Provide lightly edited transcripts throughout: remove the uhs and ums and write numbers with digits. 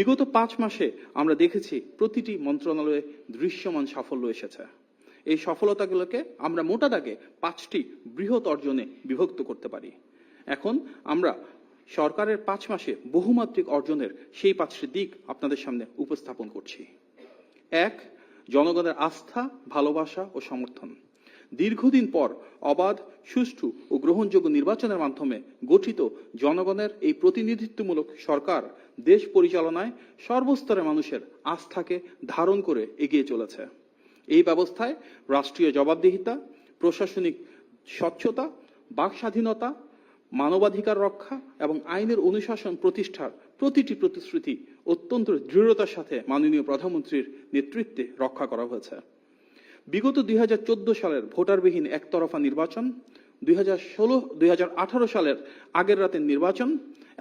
বিগত 5 মাসে আমরা দেখেছি প্রতিটি মন্ত্রণালয়ে দৃশ্যমান সাফল্য এসেছে। এই সফলতাগুলোকে আমরা মোটা দাগে 5টি বৃহৎ অর্জনে বিভক্ত করতে পারি। এখন আমরা সরকারের 5 মাসে বহুমাত্রিক অর্জনের সেই 5টি দিক আপনাদের সামনে উপস্থাপন করছি। 1, জনগণের আস্থা, ভালোবাসা ও সমর্থন। দীর্ঘদিন পর অবাধ, সুষ্ঠু ও গ্রহণযোগ্য নির্বাচনের মাধ্যমে গঠিত জনগণের এই প্রতিনিধিত্বমূলক সরকার দেশ পরিচালনায় সর্বস্তরের মানুষের আস্থাকে ধারণ করে এগিয়ে চলেছে। এই ব্যবস্থায় রাষ্ট্রীয় জবাবদিহিতা, প্রশাসনিক স্বচ্ছতা, বাক স্বাধীনতা, মানবাধিকার রক্ষা এবং আইনের অনুশাসন প্রতিষ্ঠার প্রতিটি প্রতিশ্রুতি অত্যন্ত দৃঢ়তার সাথে মাননীয় প্রধানমন্ত্রীর নেতৃত্বে রক্ষা করা হয়েছে। বিগত 2014 সালের ভোটারবিহীন একতরফা নির্বাচন, 2018 সালের আগের রাতের নির্বাচন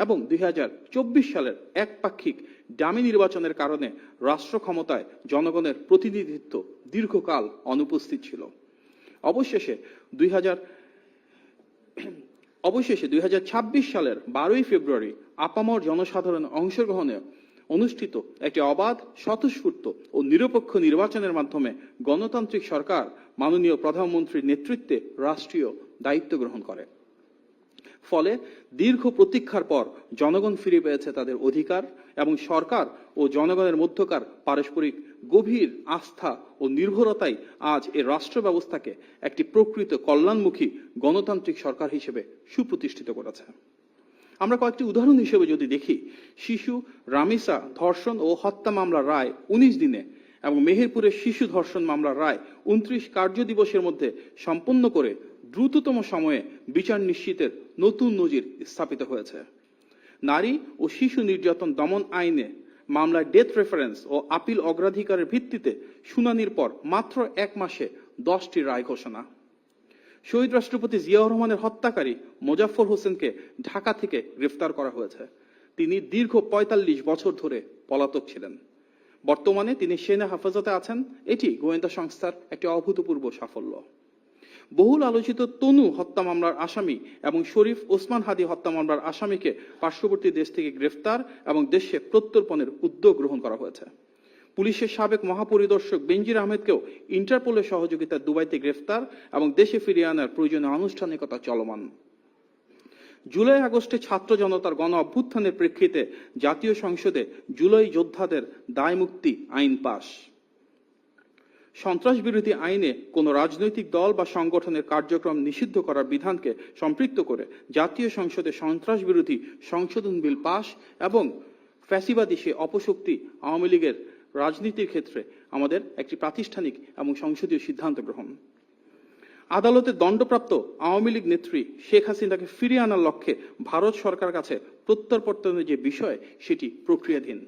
এবং 2024 সালের একপাক্ষিক ডামি নির্বাচনের কারণে রাষ্ট্র ক্ষমতায় জনগণের প্রতিনিধিত্ব দীর্ঘকাল অনুপস্থিত ছিল। অবশেষে 2026 সালের 12 ফেব্রুয়ারি আপামর জনসাধারণ অংশগ্রহণে অনুষ্ঠিত একটি অবাধ, স্বতঃস্ফূর্ত ও নিরপেক্ষ নির্বাচনের মাধ্যমে গণতান্ত্রিক সরকার মাননীয় প্রধানমন্ত্রীর নেতৃত্বে রাষ্ট্রীয় দায়িত্ব গ্রহণ করে। ফলে দীর্ঘ প্রতীক্ষার পর জনগণ ফিরে পেয়েছে তাদের অধিকার এবং সরকার ও জনগণের মধ্যকার পারস্পরিক গভীর আস্থা ও নির্ভরতাই আজ এই রাষ্ট্র ব্যবস্থাকে একটি প্রকৃত কল্যাণমুখী গণতান্ত্রিক সরকার হিসেবে সুপ্রতিষ্ঠিত করেছে। আমরা কয়েকটি উদাহরণ হিসেবে যদি দেখি, শিশু রামিসা ধর্ষণ ও হত্যা মামলার রায় 19 দিনে এবং মেহেরপুরের শিশু ধর্ষণ মামলার রায় 29 কার্য দিবসের মধ্যে সম্পন্ন করে দ্রুততম সময়ে বিচার নিশ্চিতের নতুন নজির স্থাপিত হয়েছে। নারী ও শিশু নির্যাতন দমন আইনে মামলায় ডেথ রেফারেন্স ও আপিল অগ্রাধিকারের ভিত্তিতে শুনানির পর মাত্র 1 মাসে 10টি রায় ঘোষণা। শহীদ রাষ্ট্রপতি জিয়াউর রহমানের হত্যাকারী মোজাফফর হোসেনকে ঢাকা থেকে গ্রেফতার করা হয়েছে। তিনি দীর্ঘ 45 বছর ধরে পলাতক ছিলেন। বর্তমানে তিনি সেনা হেফাজতে আছেন। এটি গোয়েন্দা সংস্থার একটি অভূতপূর্ব সাফল্য। বহুল আলোচিত তনু হত্যা মামলার আসামি এবং শরীফ ওসমান হাদি হত্যা মামলার আসামিকে পার্শ্ববর্তী দেশ থেকে গ্রেফতার এবং দেশে প্রত্যর্পণের উদ্যোগ গ্রহণ করা হয়েছে। পুলিশের সাবেক মহাপরিদর্শক বেনজির আহমেদকেও ইন্টারপোলের সহযোগিতায় দুবাইতে গ্রেফতার এবং দেশে ফিরিয়ে আনার প্রয়োজনীয় আনুষ্ঠানিকতা চলমান। জুলাই আগস্টে ছাত্র জনতার গণ অভ্যুত্থানের প্রেক্ষিতে জাতীয় সংসদে জুলাই যোদ্ধাদের দায় মুক্তি আইন পাস। সন্ত্রাস বিরোধী আইনে কোন রাজনৈতিক দল বা সংগঠনের কার্যক্রম নিষিদ্ধ করার বিধানকে সম্পৃক্ত করে জাতীয় সংসদে সন্ত্রাস বিরোধী সংশোধন বিল পাস এবং ফ্যাসিবাদী সে অপশক্তি আওয়ামী লীগের রাজনীতির ক্ষেত্রে আমাদের একটি প্রাতিষ্ঠানিক এবং সংসদীয় সিদ্ধান্ত গ্রহণ। আদালতে দণ্ডপ্রাপ্ত আওয়ামী লীগ নেত্রী শেখ হাসিনাকে ফিরিয়ে আনার লক্ষ্যে ভারত সরকার কাছে প্রত্যর্পণের যে বিষয় সেটি প্রক্রিয়াধীন।